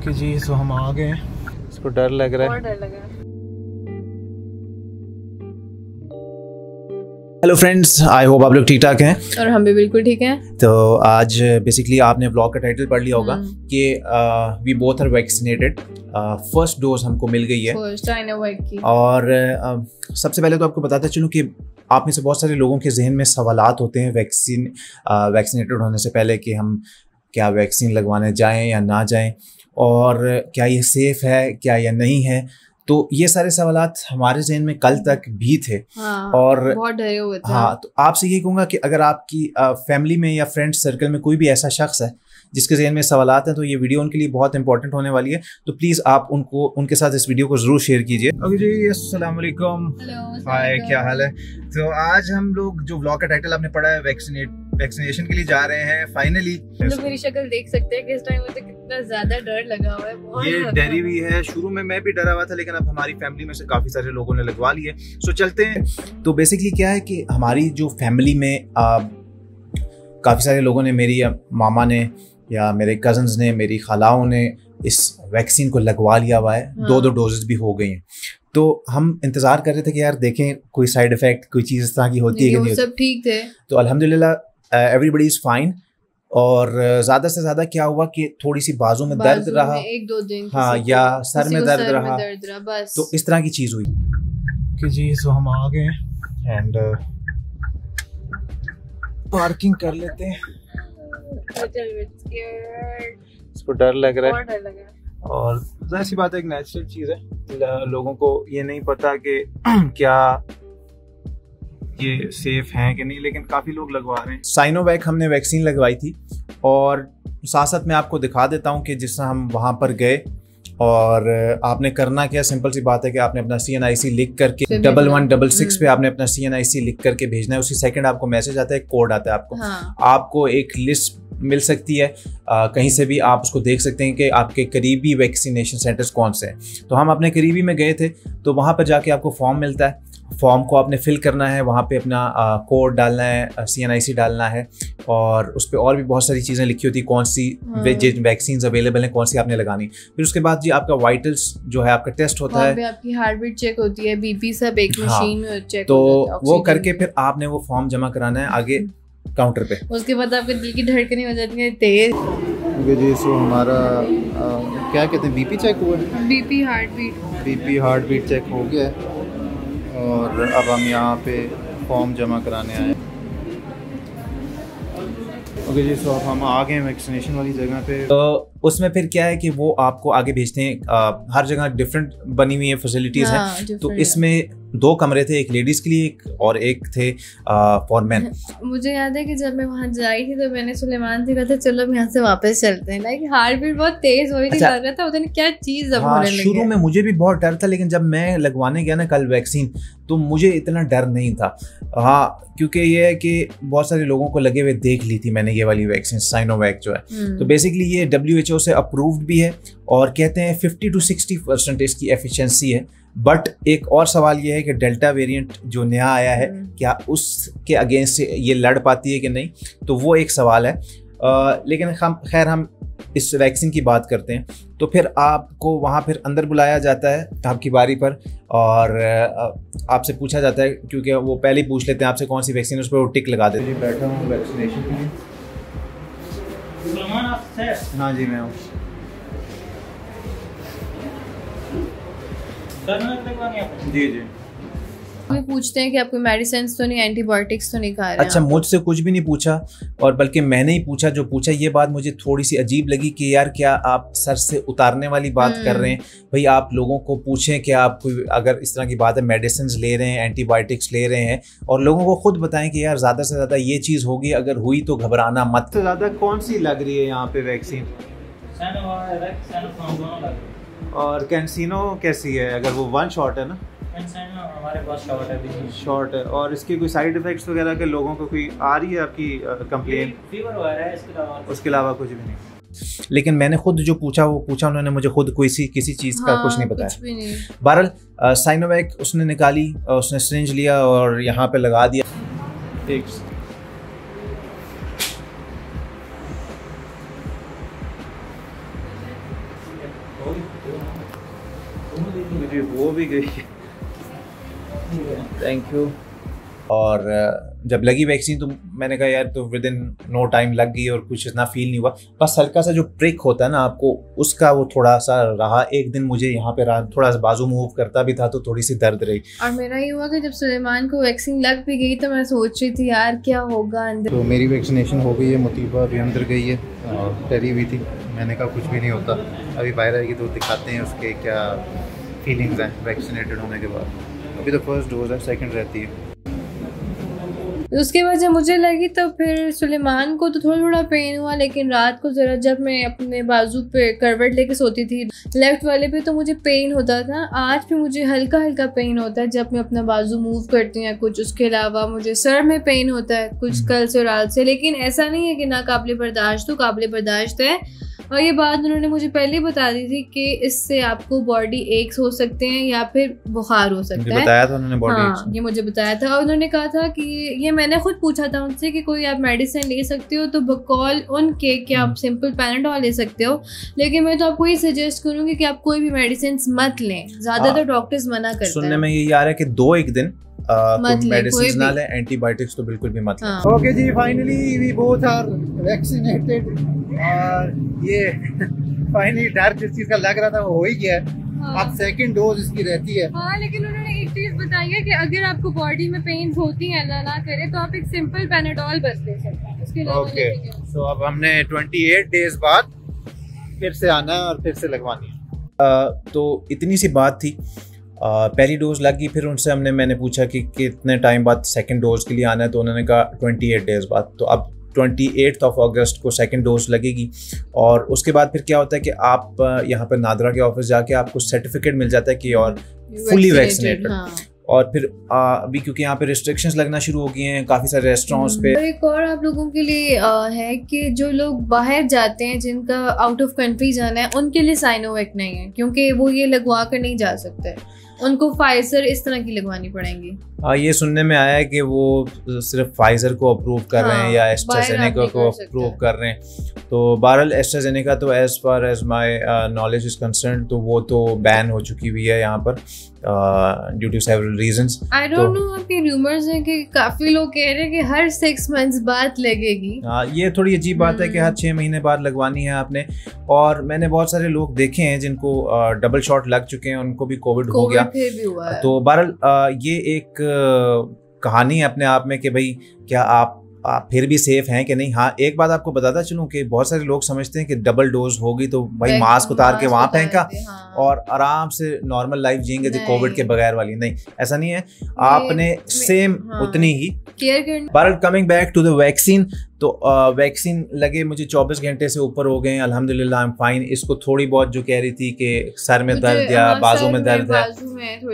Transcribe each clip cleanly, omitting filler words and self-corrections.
कि जी सो हम आ गए हैं। इसको डर लग रहा है। डर लग रहा है। हेलो फ्रेंड्स, आई होप आप लोग ठीक ठाक हैं। और हम भी बिल्कुल ठीक हैं। तो आज बेसिकली आपने व्लॉग का टाइटल पढ़ लिया होगा कि we both are vaccinated. First dose हमको मिल गई है फर्स्ट साइनोवैक की। और सबसे पहले तो आपको बताता चलूँ कि आप में से बहुत सारे लोगों के जहन में सवालात होते हैं वैक्सीनेटेड होने से पहले कि हम क्या वैक्सीन लगवाने जाएं या ना जाएं, और क्या ये सेफ़ है क्या या नहीं है। तो ये सारे सवालात हमारे जहन में कल तक भी थे। हाँ, और बहुत डरे हुए थे। हाँ, तो आपसे यही कहूँगा कि अगर आपकी फैमिली में या फ्रेंड सर्कल में कोई भी ऐसा शख्स है जिसके जहन में सवालात हैं, तो ये वीडियो उनके लिए बहुत इंपॉर्टेंट होने वाली है। तो प्लीज़ आप उनके साथ इस वीडियो को ज़रूर शेयर कीजिए। ओके जी, अस्सलाम वालेकुम। हाय, क्या हाल है। तो आज हम लोग जो व्लॉग का टाइटल आपने पढ़ा है वैक्सीनेशन के लिए जा रहे हैं फाइनली। तो मेरी शक्ल देख सकते हैं कि इस टाइम मुझे कितना ज्यादा डर लगा हुआ है। बहुत ये डरी हुई है। शुरू में मैं भी डरा हुआ था, लेकिन अब हमारी फैमिली में से काफ़ी सारे लोगों ने लगवा लिए। सो चलते हैं। तो बेसिकली क्या है कि हमारी जो फैमिली में काफ़ी सारे लोगों ने, मेरी मामा ने या मेरे कज़न्स ने, मेरी खालाओं ने इस वैक्सीन को लगवा लिया हुआ है। हाँ। 2 डोजेस भी हो गई हैं। तो हम इंतज़ार कर रहे थे कि यार देखें कोई साइड इफ़ेक्ट, कोई चीज़ इस तरह की होती है कि नहीं। सब ठीक थे। तो अल्हम्दुलिल्लाह एवरीबडी इज़ फाइन। और ज़्यादा से ज़्यादा क्या हुआ कि थोड़ी सी बाजू में दर्द रहा, 1-2 दिन, हाँ, या सर में दर्द रहा, बस। तो इस तरह की चीज़ हुई कि जी सो हम आ गए एंड पार्किंग कर लेते हैं। इसको डर लग रहा है और जाहिर सी बात है, एक नेचुरल चीज़ है। लोगों को ये नहीं पता कि क्या ये सेफ हैं कि नहीं, लेकिन काफ़ी लोग लगवा रहे हैं। साइनोवैक हमने वैक्सीन लगवाई थी, और साथ साथ मैं आपको दिखा देता हूँ कि जिस तरह हम वहाँ पर गए और आपने करना क्या, सिंपल सी बात है कि आपने अपना CNIC लिख करके 1166 पे आपने अपना CNIC लिख करके भेजना है। उसी सेकंड आपको मैसेज आता है, कोड आता है आपको। हाँ। आपको एक लिस्ट मिल सकती है, कहीं से भी आप उसको देख सकते हैं कि आपके करीबी वैक्सीनेशन सेंटर्स कौन से हैं। तो हम अपने करीबी में गए थे, तो वहाँ पर जाके आपको फॉर्म मिलता है। फॉर्म को आपने फिल करना है, वहाँ पे अपना कोड डालना है, CNIC डालना है, और उस पर और भी बहुत सारी चीज़ें लिखी होती है, कौन सी वैक्सीन अवेलेबल हैं, कौन सी आपने लगानी। फिर उसके बाद जी आपका वाइटल्स जो है आपका टेस्ट होता है, आपकी हार्ट बीट चेक होती है, BP सब एक मशीन में चेक तो होता है, वो करके फिर आपने वो फॉर्म जमा कराना है आगे काउंटर पे। उसके बाद आपके दिल की धड़कनें हो जाती हैं तेज। जी सो हमारा क्या कहते हैं, BP चेक हुआ है। BP हार्ट बीट चेक हो गया है, और अब हम यहाँ पे फॉर्म जमा कराने आए। ओके जी, सो अब हम आ गए वैक्सीनेशन वाली जगह पे। तो उसमें फिर क्या है कि वो आपको आगे भेजते हैं। हर जगह डिफरेंट बनी हुई है, फैसिलिटीज़ हैं। तो इसमें 2 कमरे थे, एक लेडीज़ के लिए और एक थे फॉर मेन। मुझे याद है कि जब मैं वहाँ जाई थी तो मैंने सुलेमान से कहा था चलो हम यहाँ से वापस चलते हैं। लाइक हार्ट बीट बहुत तेज हो रही थी, लग रहा था पता नहीं क्या चीज़ अब होने लगी है। शुरू में मुझे भी बहुत डर था, लेकिन जब मैं लगवाने गया ना कल वैक्सीन, तो मुझे इतना डर नहीं था। हाँ, क्योंकि ये है कि बहुत सारे लोगों को लगे हुए देख ली थी मैंने ये वाली वैक्सीन साइनोवैक जो है। तो बेसिकली ये WHO से अप्रूव्ड भी है, और कहते हैं 50 to 60% इसकी एफिशिएंसी है। बट एक और सवाल ये है कि डेल्टा वेरिएंट जो नया आया है, क्या उसके अगेंस्ट ये लड़ पाती है कि नहीं, तो वो एक सवाल है। लेकिन खैर हम इस वैक्सीन की बात करते हैं। तो फिर आपको वहाँ फिर अंदर बुलाया जाता है आपकी बारी पर, और आपसे पूछा जाता है, क्योंकि वो पहले ही पूछ लेते हैं आपसे कौन सी वैक्सीन, उस पर वो टिक लगा देते हैं। बैठा हूँ वैक्सीनेशन के लिए। हाँ जी, मैं हूँ। जी जी। पूछते हैं कि आपको मेडिसिन तो नहीं, एंटीबायोटिक्स तो नहीं खा रहे हैं। अच्छा, मुझसे कुछ भी नहीं पूछा, और बल्कि मैंने ही पूछा। जो पूछा ये बात मुझे थोड़ी सी अजीब लगी कि यार क्या आप सर से उतारने वाली बात कर रहे हैं। भाई आप लोगों को पूछें कि आप कोई अगर इस तरह की बात है, मेडिसिन ले रहे हैं, एंटीबायोटिक्स ले रहे हैं, और लोगों को खुद बताएं कि यार ज़्यादा से ज़्यादा ये चीज़ होगी, अगर हुई तो घबराना मत। सबसे ज़्यादा कौन सी लग रही है यहाँ पे वैक्सीन? और कैंसिनो कैसी है? अगर वो 1 शॉट है ना? हमारे पास शॉर्ट है। और इसके कोई साइड इफेक्ट्स वगैरह के लोगों को कोई आ रही है आपकी कंप्लेन? फीवर वगैरह है, उसके अलावा कुछ भी नहीं। लेकिन मैंने खुद जो पूछा वो पूछा, उन्होंने मुझे खुद किसी चीज़ का कुछ नहीं बताया। बहरहाल साइनोवैक उसने निकाली, उसने सिरिंज लिया और यहाँ पे लगा दिया। एक मुझे वो भी गई, थैंक यू। और जब लगी वैक्सीन तो मैंने कहा यार तो विद इन नो टाइम लग गई और कुछ इतना फील नहीं हुआ, बस हल्का सा जो प्रिक होता है ना आपको उसका वो थोड़ा सा रहा। एक दिन मुझे यहाँ पे रहा, थोड़ा सा बाजू मूव करता भी था तो थोड़ी सी दर्द रही। और मेरा ये हुआ कि जब सुलेमान को वैक्सीन लग भी गई तो मैं सोच रही थी यार क्या होगा अंदर। तो मेरी वैक्सीनेशन हो गई है, मुतीबा भी अंदर गई है और डरी हुई थी। मैंने कहा कुछ भी नहीं होता, अभी बाहर आएगी तो दिखाते हैं उसके क्या फीलिंग्स हैं वैक्सीनेटेड होने के बाद। अभी तो फर्स्ट डोज है, सेकंड रहती है। उसके बाद जब मुझे लगी तो फिर सुलेमान को तो थोड़ा थोड़ा पेन हुआ, लेकिन रात को ज़रा जब मैं अपने बाजू पे करवट लेके सोती थी लेफ़्ट वाले पे तो मुझे पेन होता था। आज भी मुझे हल्का हल्का पेन होता है जब मैं अपना बाजू मूव करती हूँ या कुछ। उसके अलावा मुझे सर में पेन होता है कुछ कल से रात से, लेकिन ऐसा नहीं है कि ना काबिल बर्दाश्त हो, काबिल बर्दाश्त है। और ये बात उन्होंने मुझे पहले बता दी थी कि इससे आपको बॉडी एक्स हो सकते हैं या फिर बुखार हो सकता है। बताया था उन्होंने बॉडी हाँ, ये मुझे बताया था। और उन्होंने कहा था कि ये मैंने खुद पूछा था उनसे कि कोई आप मेडिसिन ले सकते हो तो बकौल उनके कि आप सिंपल पैनाडोल ले सकते हो, लेकिन मैं तो आपको ये सजेस्ट करूँगी कि आप कोई भी मेडिसिन मत लें, ज़्यादातर डॉक्टर्स मना करते हैं। सुनने में ये आ रहा है कि 2-1 दिन मेडिसिन ना लें, एंटीबायोटिक्स तो बिल्कुल भी मत लें। ओके जी, finally we both are vaccinated और ये फाइनली डर जिस चीज का लग रहा था वो हो ही गया है। अब सेकंड डोज इसकी रहती है। हाँ, लेकिन उन्होंने एक चीज बताई है कि अगर आपको बॉडी में पेन्स होती हैं अल्लाह ना करे तो आप एक सिंपल पैनाडोल बस ले सकते हैं, उसके अलावा ओके। सो अब हमने 28 डेज बाद फिर से आना है और फिर से लगवानी है। तो इतनी सी बात थी। पहली डोज लग गई, फिर उनसे मैंने पूछा कि कितने टाइम बाद सेकंड डोज के लिए आना है, तो उन्होंने कहा 28 डेज बाद। तो अब 28 अगस्त को सेकंड डोज लगेगी। और उसके बाद फिर क्या होता है कि आप यहाँ पर नादरा के ऑफिस जाके आपको सर्टिफिकेट मिल जाता है कि और फुली वैक्सीनेटेड। और फिर अभी क्योंकि यहाँ पे रिस्ट्रिक्शंस लगना शुरू हो गई हैं काफ़ी सारे रेस्टोरेंट्स पे। एक और आप लोगों के लिए है कि जो लोग बाहर जाते हैं जिनका आउट ऑफ कंट्री जाना है उनके लिए साइनोवैक नहीं है, क्योंकि वो ये लगवा कर नहीं जा सकते, उनको फाइजर इस तरह की लगवानी पड़ेंगी। ये सुनने में आया है कि वो सिर्फ फाइजर को अप्रूव कर रहे हैं या एस्ट्राजेनेका को अप्रूव कर रहे हैं। तो बहरहाल एस्ट्राजेनेका तो as far as my knowledge is concern तो वो तो बैन हो चुकी हुई है यहाँ पर due to several reasons. I don't know, आपके रूमर्स हैं कि काफी लोग कह रहे हैं कि हर 6 मंथ्स बाद लगेगी। ये थोड़ी अजीब बात है कि हर 6 महीने बाद लगवानी है आपने। और मैंने बहुत सारे लोग देखे हैं जिनको डबल शॉट लग चुके हैं, उनको भी कोविड हो गया। भी हुआ है। तो बहरहाल ये एक कहानी है अपने आप में कि भाई क्या आप फिर भी सेफ हैं कि नहीं। हाँ, एक बात आपको बताता चलूं कि बहुत सारे लोग समझते हैं कि डबल डोज होगी तो भाई मास्क उतार के वहां फेंका और आराम से नॉर्मल लाइफ जिएंगे जो कोविड के बगैर वाली। नहीं, ऐसा नहीं है, आपने सेम उतनी ही केयर करनी। But coming back to the vaccine, तो वैक्सीन लगे मुझे 24 घंटे से ऊपर हो गए, अल्हम्दुलिल्लाह आई एम फाइन। इसको थोड़ी बहुत जो कह रही थी कि सर में दर्द या बाजू में दर्द है,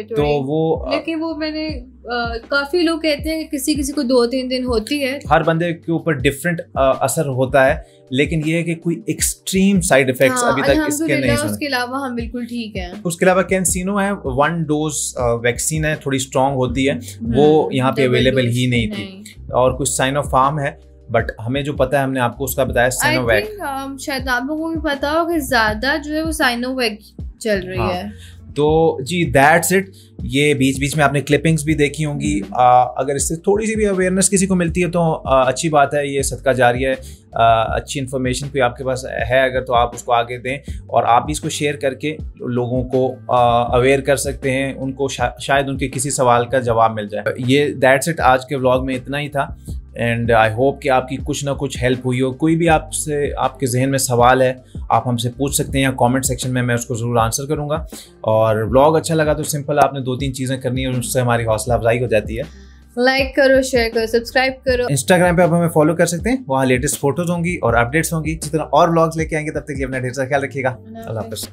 तो वो लेकिन वो मैंने काफी लोग कहते हैं कि किसी किसी को 2-3 दिन होती है, हर बंदे के ऊपर डिफरेंट असर होता है, लेकिन ये है कि कोई एक्सट्रीम साइड इफेक्ट्स अभी तक इसके नहीं सुने। उसके अलावा हम बिल्कुल ठीक हैं। उसके अलावा कैंसिनो है, 1 डोज वैक्सीन है, थोड़ी स्ट्रॉन्ग होती है, वो यहाँ पे अवेलेबल ही नहीं थी। और कुछ साइनोफार्म है, बट हमें जो पता है हमने आपको उसका बताया साइनोवैक। शायद आप लोगों को भी पता हो कि ज्यादा जो है वो साइनोवैक चल रही है। तो जी दैट्स इट। ये बीच बीच में आपने क्लिपिंग्स भी देखी होंगी। अगर इससे थोड़ी सी भी अवेयरनेस किसी को मिलती है तो अच्छी बात है, ये सदका जारिया है। अच्छी इन्फॉर्मेशन कोई आपके पास है अगर तो आप उसको आगे दें, और आप भी इसको शेयर करके लोगों को अवेयर कर सकते हैं, उनको शायद उनके किसी सवाल का जवाब मिल जाए। ये दैट्स इट, आज के व्लॉग में इतना ही था। एंड आई होप कि आपकी कुछ ना कुछ हेल्प हुई हो। कोई भी आपसे आपके जहन में सवाल है आप हमसे पूछ सकते हैं या कमेंट सेक्शन में, मैं उसको ज़रूर आंसर करूंगा। और व्लॉग अच्छा लगा तो सिंपल आपने 2-3 चीज़ें करनी है, उससे हमारी हौसला अफजाई हो जाती है। लाइक करो, शेयर करो, सब्सक्राइब करो। इंस्टाग्राम पे आप हमें फॉलो कर सकते हैं, वहाँ लेटेस्ट फोटोज होंगी और अपडेट्स होंगी। इसी तरह और व्लॉग्स लेके आएंगे, तब तक के लिए अपना ढेर सारा ख्याल रखिएगा। अल्लाह हाफ़िज़।